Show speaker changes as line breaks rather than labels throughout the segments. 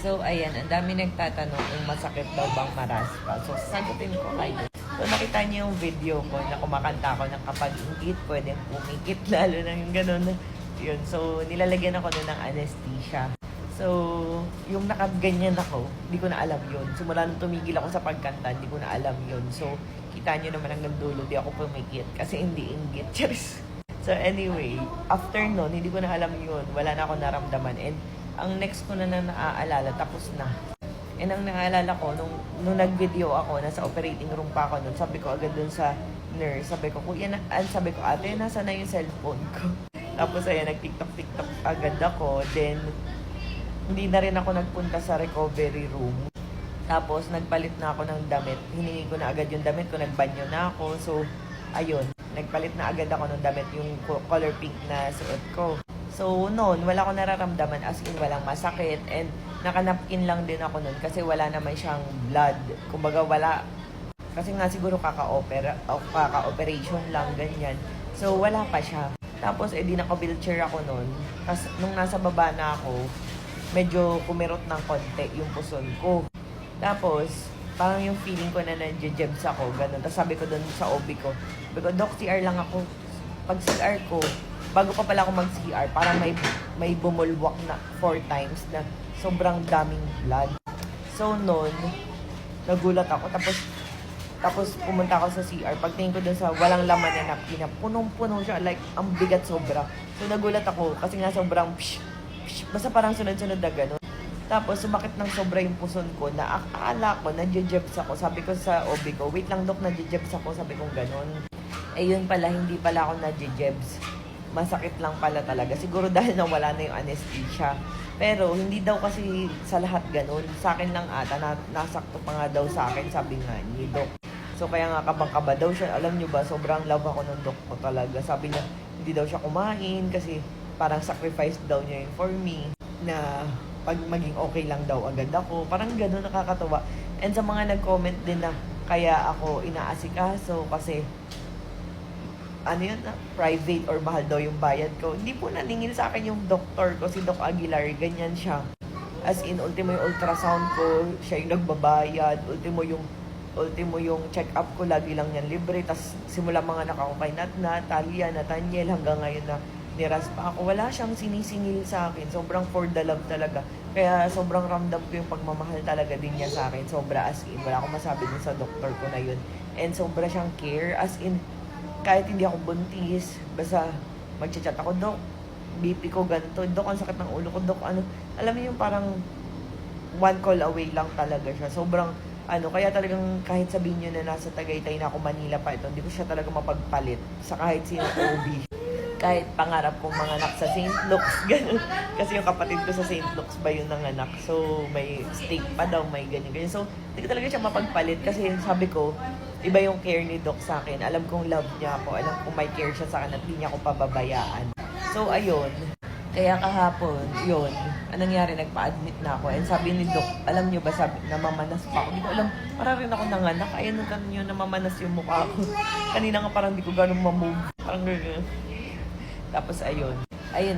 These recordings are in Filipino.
So, ayan, ang dami nagtatanong kung masakit daw bang maraspa. So, sagutin ko kayo. So, nakita niyo yung video ko na kumakanta ako ng kapag ingit, pwedeng pumikit, lalo na yung gano'n. Yun, so, nilalagyan ako nun ng anesthesia. So, yung nakaganyan ako, hindi ko na alam yun. Simula nung tumigil ako sa pagkanta, hindi ko na alam yun. So, kita nyo naman hanggang dulo, di ako pumikit kasi hindi inggit. Cheers! So, anyway, after nun, hindi ko na alam yun. Wala na ako naramdaman. And, ang next ko na naaalala, tapos na. And ang naaalala ko, nung nag-video ako, nasa operating room pa ako nun, sabi ko agad dun sa nurse, sabi ko, kuya, sabi ko, ate, nasa na yung cellphone ko? Tapos, ayan, nag-tiktok agad ako. Then, hindi na rin ako nagpunta sa recovery room. Tapos, nagpalit na ako ng damit. Hiningi ko na agad yung damit ko, nagbanyo na ako. So, ayun, nagpalit na agad ako ng damit, yung color pink na suot ko. So, noon, wala akong nararamdaman, as in, walang masakit. And, nakanapkin lang din ako noon kasi wala naman siyang blood. Kumbaga, wala. Kasi nga siguro kaka-operation lang, ganyan. So, wala pa siya. Tapos, di naka-wheelchair ako noon. Tapos, nung nasa baba na ako, medyo kumirot ng konti yung puson ko. Tapos, parang yung feeling ko na nandiyo-jebs ako, ganun. Tapos sabi ko doon sa OB ko, sabi ko, Doc, CR lang ako. Pag CR ko, bago pa pala ako mag-CR, parang may bumulwak na 4 times na sobrang daming blood. So, noon, nagulat ako. Tapos pumunta ako sa CR. Pagtingin ko dun sa walang laman na napkin, punong-puno siya. Like, ang bigat sobra. So, nagulat ako kasi nga sobrang basta parang sunod-sunod na gano'n. Tapos, sumakit ng sobra yung puson ko na akala ko, nadjejebs ako. Sabi ko sa OB ko, wait lang, Dok, nadjejebs ako. Sabi ko gano'n. Eh, yun pala, hindi pala ako nadjejebs. Masakit lang pala talaga. Siguro dahil nawala na yung anesthesia. Pero, hindi daw kasi sa lahat gano'n. Sa akin lang ata, nasakto pa nga daw sa akin, sabi nga ni Dok. So, kaya nga kabang-kaba daw siya. Alam nyo ba, sobrang love ako ng Dok ko talaga. Sabi niya, hindi daw siya kumain kasi parang sacrifice daw niya yun for me na pag maging okay lang daw agad ako. Parang gano'n, nakakatawa. And sa mga nag-comment din na kaya ako inaasikaso kasi ano yun, private or mahal daw yung bayad ko. Hindi po naningil sa akin yung doktor ko, si Doc Aguilar, ganyan siya. As in, ultimo yung ultrasound ko, siya yung nagbabayad. Ultimo yung check-up ko, lagi lang yan libre. Tapos simula mga anak ako kay Natnat, Talia, Nathaniel, hanggang ngayon na niras pa ako. Wala siyang sinisingil sa akin. Sobrang for the love talaga. Kaya sobrang ramdam ko yung pagmamahal talaga din niya sa akin. Sobra as in. Wala akong masabi din sa doktor ko na yun. And sobra siyang care. As in, kahit hindi ako buntis, basta magchat-chat ako, Dok, BP ko ganito. Dok, ang sakit ng ulo ko. Dok, ano. Alam mo yung parang one call away lang talaga siya. Sobrang, kaya talagang kahit sabihin nyo na nasa Tagaytay na ako, Manila pa ito, hindi ko siya talaga mapagpalit sa kahit sino OB. Kahit pangarap kong manganak sa St. Luke's, gano'n. Kasi yung kapatid ko sa St. Luke's ba yun nanganak. So, may steak pa daw, may ganyan. So, hindi ko talaga siya mapagpalit kasi sabi ko, iba yung care ni Doc sa akin. Alam kong love niya ako. Alam kong may care siya sa akin at hindi niya ako pababayaan. So, ayun. Kaya kahapon, yun, anong nangyari, nagpa-admit na ako. And sabi ni Doc, alam niyo ba, sabi, namamanas pa ako. Hindi ko alam, parang rin ako nanganak. Ayun, kanyo, namamanas yung mukha ko. Kanina nga parang hindi ko ganun mamove. Parang gano'n. Tapos ayun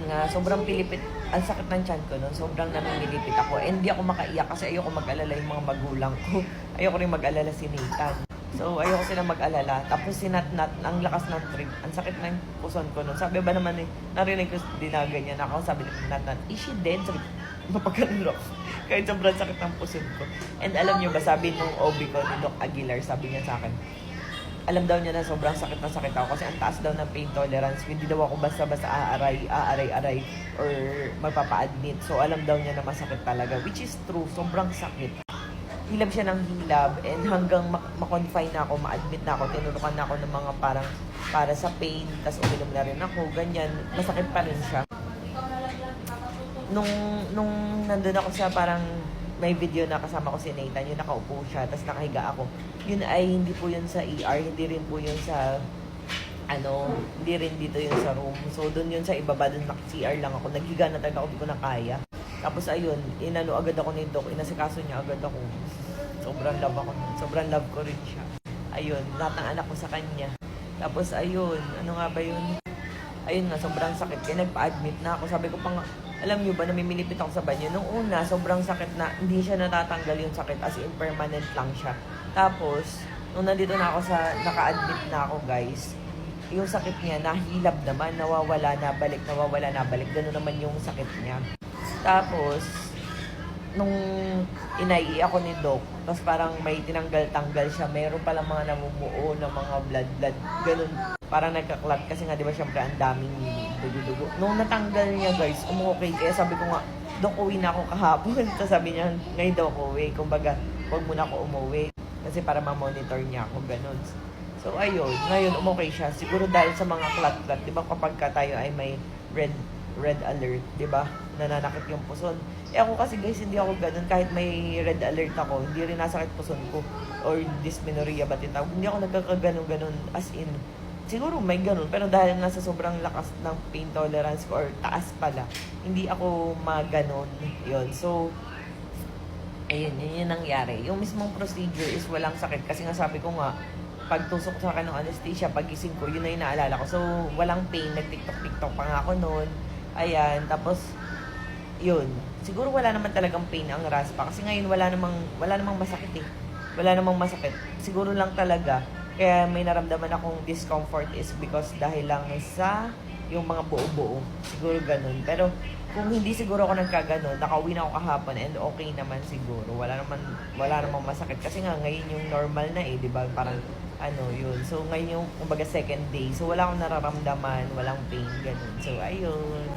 nga, sobrang pilipit, ang sakit ng tiyan ko noon, sobrang namimilipit ako. And hindi ako makaiyak kasi ayoko mag-alala yung mga magulang ko. Ayoko rin mag-alala si Nathan. So ayoko sila mag-alala. Tapos si Natnat, ang lakas ng trip, ang sakit ng puson ko noon. Sabi ba naman narinig ko din na ganyan ako, sabi ni Natnat, is she dead? Sabi, mapagkanuro. Kahit sobrang sakit ng puson ko. And alam nyo ba, sabi nung OB ko ni Doc Aguilar, sabi niya sa akin, alam daw niya na sobrang sakit na sakit ako kasi ang taas daw ng pain tolerance. Hindi daw ako basta-basta aaray or magpapa-admit. So, alam daw niya na masakit talaga. Which is true. Sobrang sakit. Hilab siya ng hilab and hanggang ma-confine na ako, ma-admit na ako, tinurukan na ako ng mga parang para sa pain. Tapos uminom na rin ako. Ganyan. Masakit pa rin siya. Nung nandun ako sa parang may video na kasama ko si Nathan, yung nakaupo siya, tapos nakahiga ako. Yun ay hindi po yun sa ER, hindi rin po yun sa, hindi rin dito yun sa room. So, doon yun sa ibaba, doon naka-CR lang ako. Naghiga na talaga ako, di ko na kaya. Tapos, ayun, agad ako ni Doc, inasikaso niya agad ako. Sobrang love ko rin siya. Ayun, lahat ng anak ko sa kanya. Tapos, ayun, ano nga ba yun? Ayun nga, sobrang sakit. Kaya nagpa-admit na ako. Sabi ko pa nga, Alam nyo ba, namimilipit ako sa banyo. Nung una, sobrang sakit na hindi siya natatanggal yung sakit, as in permanent lang siya. Tapos, nung nandito na ako sa, naka-admit na ako guys, yung sakit niya, nahilab naman, nawawala, nabalik, nawawala, nabalik. Ganun naman yung sakit niya. Tapos, nung inai ako ni Doc, tapos parang may tinanggal-tanggal siya, mayroon palang mga namumuo na mga blood, ganun. Parang nagka-clot kasi nga, di ba, syempre, ang daming dugo-dugo. Nung natanggal niya, guys, umukay. Kaya sabi ko nga, Doc, uwi na ako kahapon. Tapos sabi niya, ngayon daw ako uwi. Kumbaga, huwag muna ako umuwi. Kasi para ma-monitor niya ako, ganun. So, ayun. Ngayon, umukay siya. Siguro dahil sa mga clot-clot, di ba, kapag ka tayo ay may red alert, di ba? Nananakit yung puson. Eh ako kasi guys, hindi ako ganun. Kahit may red alert ako, hindi rin nasakit puson ko. Or dysmenorrhea ba tinatawag. Hindi ako nagkakaganon-ganon as in. Siguro may ganun. Pero dahil nasa sobrang lakas ng pain tolerance ko or taas pala, hindi ako maganon. Yun. So, ayun, yun yung nangyari. Yung mismong procedure is walang sakit. Kasi nga sabi ko nga, pagtusok sa akin ng anesthesia, pagising ko, yun na yung naalala ko. So, walang pain. Nag-tiktok-tiktok pa nga ako noon. Ayan. Tapos, yun. Siguro wala naman talagang pain ang raspa. Kasi ngayon wala namang masakit eh. Wala namang masakit. Siguro lang talaga, kaya may naramdaman akong discomfort is because dahil lang sa yung mga buo-buo. Siguro ganun. Pero, kung hindi siguro ako nagkaganon, nakauwi na ako kahapon and okay naman siguro. Wala namang masakit. Kasi nga, ngayon yung normal na eh, di ba? Parang, yun. So, ngayon yung, kumbaga, second day. So, wala akong nararamdaman, walang pain, ganun. So, ayun.